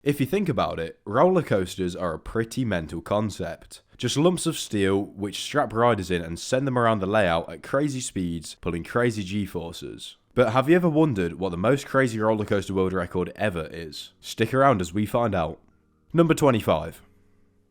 If you think about it, roller coasters are a pretty mental concept. Just lumps of steel which strap riders in and send them around the layout at crazy speeds, pulling crazy G-forces. But have you ever wondered what the most crazy roller coaster world record ever is? Stick around as we find out. Number 25.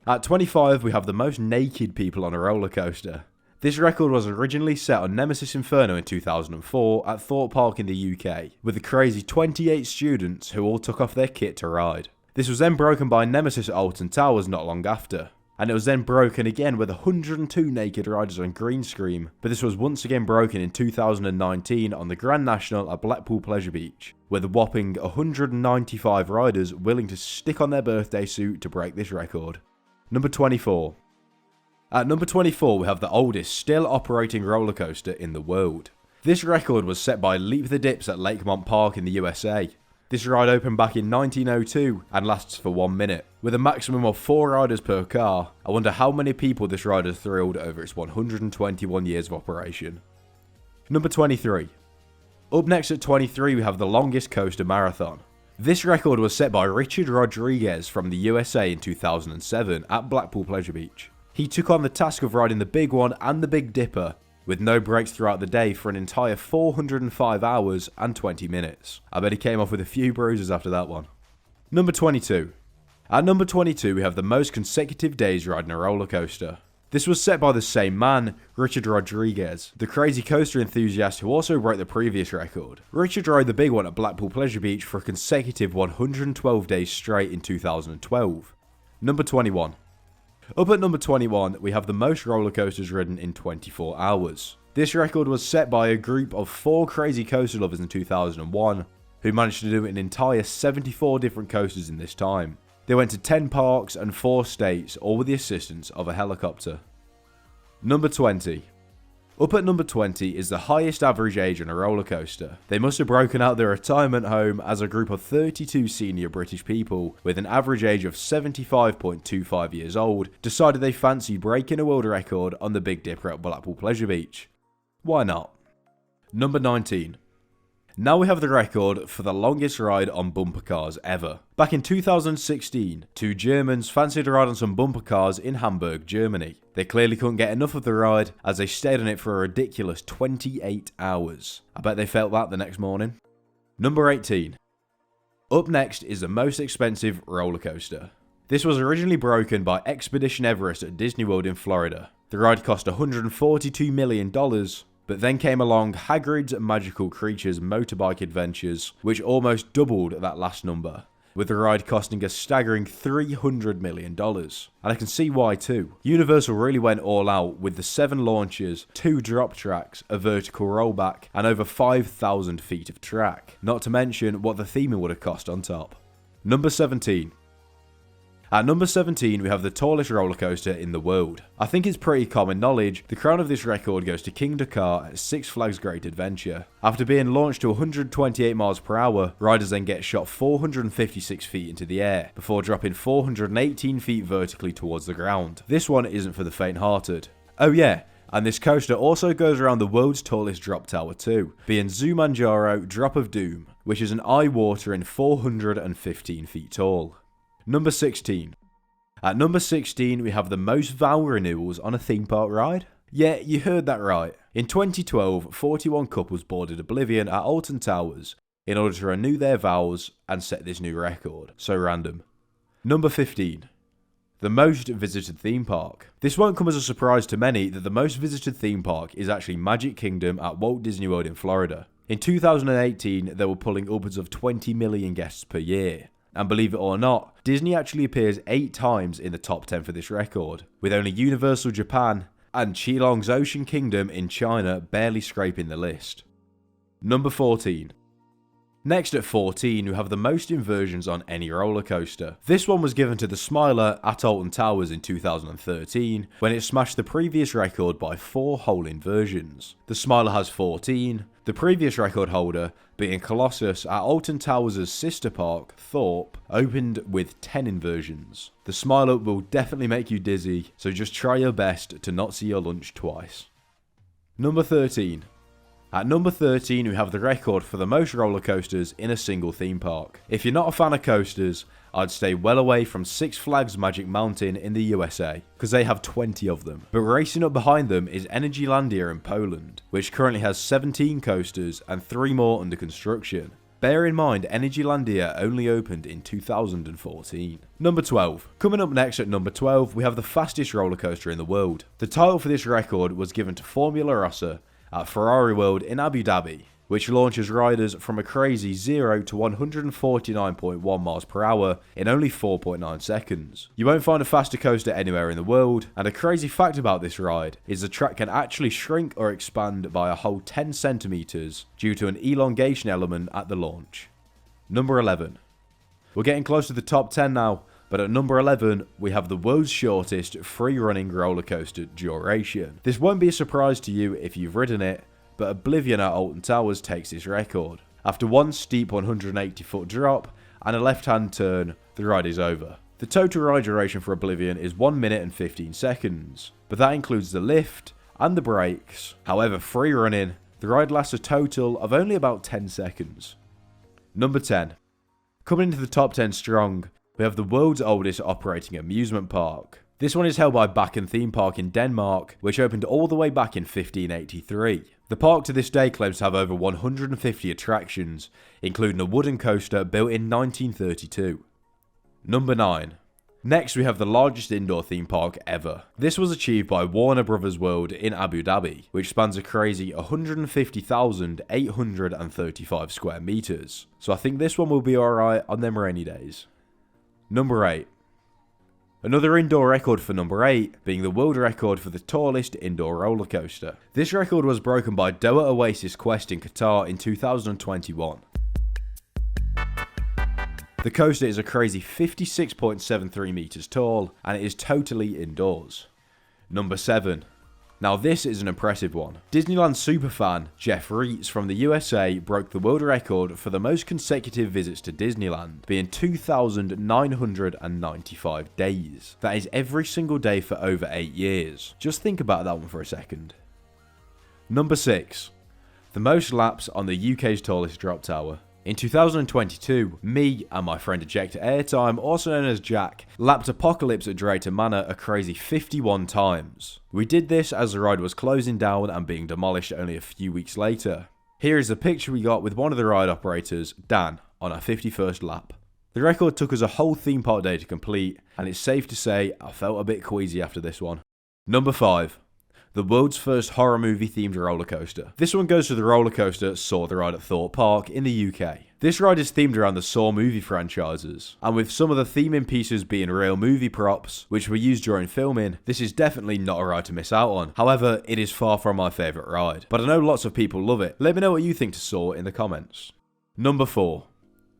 At 25 we have the most naked people on a roller coaster. This record was originally set on Nemesis Inferno in 2004 at Thorpe Park in the UK, with a crazy 28 students who all took off their kit to ride. This was then broken by Nemesis at Alton Towers not long after, and it was then broken again with 102 naked riders on green screen, but this was once again broken in 2019 on the Grand National at Blackpool Pleasure Beach, with a whopping 195 riders willing to stick on their birthday suit to break this record. Number 24. At number 24 we have the oldest still operating roller coaster in the world. This record was set by Leap the Dips at Lakemont Park in the USA. This ride opened back in 1902 and lasts for 1 minute. With a maximum of 4 riders per car, I wonder how many people this ride has thrilled over its 121 years of operation. Number 23. Up next at 23 we have the longest coaster marathon. This record was set by Richard Rodriguez from the USA in 2007 at Blackpool Pleasure Beach. He took on the task of riding the Big One and the Big Dipper, with no breaks throughout the day for an entire 405 hours and 20 minutes. I bet he came off with a few bruises after that one. Number 22. At number 22 we have the most consecutive days riding a roller coaster. This was set by the same man, Richard Rodriguez, the crazy coaster enthusiast who also broke the previous record. Richard rode the Big One at Blackpool Pleasure Beach for a consecutive 112 days straight in 2012. Number 21. Up at number 21, we have the most roller coasters ridden in 24 hours. This record was set by a group of 4 crazy coaster lovers in 2001, who managed to do an entire 74 different coasters in this time. They went to 10 parks and 4 states, all with the assistance of a helicopter. Number 20. Up at number 20 is the highest average age on a roller coaster. They must have broken out their retirement home as a group of 32 senior British people with an average age of 75.25 years old decided they fancied breaking a world record on the Big Dipper at Blackpool Pleasure Beach. Why not? Number 19. Now we have the record for the longest ride on bumper cars ever. Back in 2016, 2 Germans fancied a ride on some bumper cars in Hamburg, Germany. They clearly couldn't get enough of the ride as they stayed on it for a ridiculous 28 hours. I bet they felt that the next morning. Number 18. Up next is the most expensive roller coaster. This was originally broken by Expedition Everest at Disney World in Florida. The ride cost $142 million. But then came along Hagrid's Magical Creatures Motorbike Adventures, which almost doubled that last number, with the ride costing a staggering $300 million. And I can see why too. Universal really went all out with the 7 launches, 2 drop tracks, a vertical rollback, and over 5,000 feet of track. Not to mention what the theming would have cost on top. Number 17. At number 17 we have the tallest roller coaster in the world. I think it's pretty common knowledge, the crown of this record goes to King Dakar at Six Flags Great Adventure. After being launched to 128 miles per hour, riders then get shot 456 feet into the air, before dropping 418 feet vertically towards the ground. This one isn't for the faint-hearted. Oh yeah, and this coaster also goes around the world's tallest drop tower too, being Zumanjaro Drop of Doom, which is an eye-watering 415 feet tall. Number 16. At number 16 we have the most vow renewals on a theme park ride. Yeah, you heard that right. In 2012, 41 couples boarded Oblivion at Alton Towers in order to renew their vows and set this new record. So random. Number 15. The most visited theme park. This won't come as a surprise to many that the most visited theme park is actually Magic Kingdom at Walt Disney World in Florida. In 2018, they were pulling upwards of 20 million guests per year. And believe it or not, Disney actually appears 8 times in the top 10 for this record, with only Universal Japan and Qilong's Ocean Kingdom in China barely scraping the list. Number 14. Next at 14 we have the most inversions on any roller coaster. This one was given to the Smiler at Alton Towers in 2013 when it smashed the previous record by 4 whole inversions. The Smiler has 14, the previous record holder, being Colossus at Alton Towers' sister park, Thorpe, opened with 10 inversions. The Smiler will definitely make you dizzy, so just try your best to not see your lunch twice. Number 13. At number 13, we have the record for the most roller coasters in a single theme park. If you're not a fan of coasters, I'd stay well away from Six Flags Magic Mountain in the USA, because they have 20 of them. But racing up behind them is Energylandia in Poland, which currently has 17 coasters and 3 more under construction. Bear in mind, Energylandia only opened in 2014. Number 12. Coming up next at number 12, we have the fastest roller coaster in the world. The title for this record was given to Formula Rossa at Ferrari World in Abu Dhabi, which launches riders from a crazy 0 to 149.1 miles per hour in only 4.9 seconds. You won't find a faster coaster anywhere in the world, and a crazy fact about this ride is the track can actually shrink or expand by a whole 10 centimeters due to an elongation element at the launch. Number 11. We're getting close to the top 10 now, but at number 11, we have the world's shortest free-running roller coaster duration. This won't be a surprise to you if you've ridden it, but Oblivion at Alton Towers takes this record. After one steep 180-foot drop and a left-hand turn, the ride is over. The total ride duration for Oblivion is 1 minute and 15 seconds, but that includes the lift and the brakes. However, free running, the ride lasts a total of only about 10 seconds. Number 10. Coming into the top 10 strong, we have the world's oldest operating amusement park. This one is held by Bakken Theme Park in Denmark, which opened all the way back in 1583. The park to this day claims to have over 150 attractions, including a wooden coaster built in 1932. Number 9. Next, we have the largest indoor theme park ever. This was achieved by Warner Bros. World in Abu Dhabi, which spans a crazy 150,835 square meters. So I think this one will be alright on them rainy days. Number 8. Another indoor record for number 8 being the world record for the tallest indoor roller coaster. This record was broken by Doha Oasis Quest in Qatar in 2021. The coaster is a crazy 56.73 meters tall, and it is totally indoors. Number 7. Now this is an impressive one. Disneyland superfan Jeff Reitz from the USA broke the world record for the most consecutive visits to Disneyland, being 2,995 days. That is every single day for over 8 years. Just think about that one for a second. Number 6. The most laps on the UK's tallest drop tower. In 2022, me and my friend Ejector Airtime, also known as Jack, lapped Apocalypse at Drayton Manor a crazy 51 times. We did this as the ride was closing down and being demolished only a few weeks later. Here is a picture we got with one of the ride operators, Dan, on our 51st lap. The record took us a whole theme park day to complete, and it's safe to say I felt a bit queasy after this one. Number 5. The world's first horror movie themed roller coaster. This one goes to the roller coaster Saw the Ride at Thorpe Park in the UK. This ride is themed around the Saw movie franchises, and with some of the theming pieces being real movie props, which were used during filming, this is definitely not a ride to miss out on. However, it is far from my favourite ride, but I know lots of people love it. Let me know what you think to Saw in the comments. Number 4.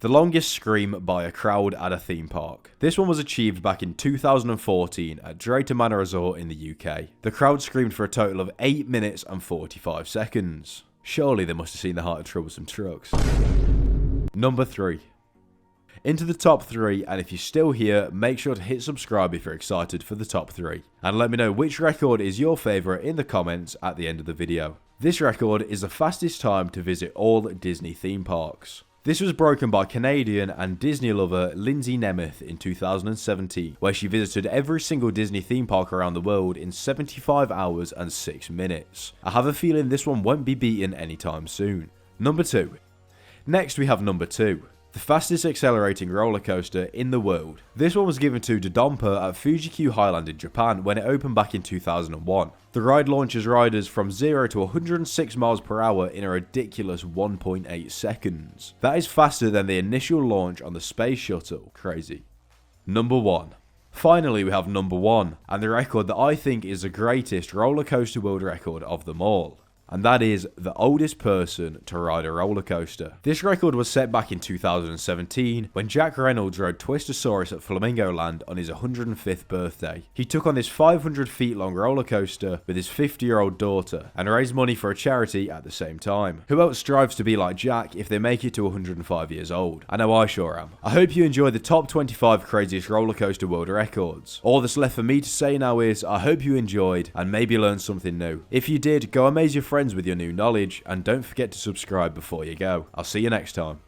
The longest scream by a crowd at a theme park. This one was achieved back in 2014 at Drayton Manor Resort in the UK. The crowd screamed for a total of 8 minutes and 45 seconds. Surely they must have seen the Heart of Troublesome Trucks. Number 3. Into the top 3, and if you're still here, make sure to hit subscribe if you're excited for the top 3. And let me know which record is your favourite in the comments at the end of the video. This record is the fastest time to visit all Disney theme parks. This was broken by Canadian and Disney lover Lindsay Nemeth in 2017, where she visited every single Disney theme park around the world in 75 hours and 6 minutes. I have a feeling this one won't be beaten anytime soon. Number 2. Next we have number 2. The fastest accelerating roller coaster in the world. This one was given to Dodonpa at Fuji-Q Highland in Japan when it opened back in 2001. The ride launches riders from 0 to 106 miles per hour in a ridiculous 1.8 seconds. That is faster than the initial launch on the space shuttle. Crazy. Number 1. Finally, we have number 1, and the record that I think is the greatest roller coaster world record of them all. And that is the oldest person to ride a roller coaster. This record was set back in 2017 when Jack Reynolds rode Twistosaurus at Flamingo Land on his 105th birthday. He took on this 500 feet long roller coaster with his 50-year-old daughter and raised money for a charity at the same time. Who else strives to be like Jack if they make it to 105 years old? I know I sure am. I hope you enjoyed the top 25 craziest roller coaster world records. All that's left for me to say now is I hope you enjoyed and maybe learned something new. If you did, go amaze your friends friends with your new knowledge, and don't forget to subscribe before you go. I'll see you next time.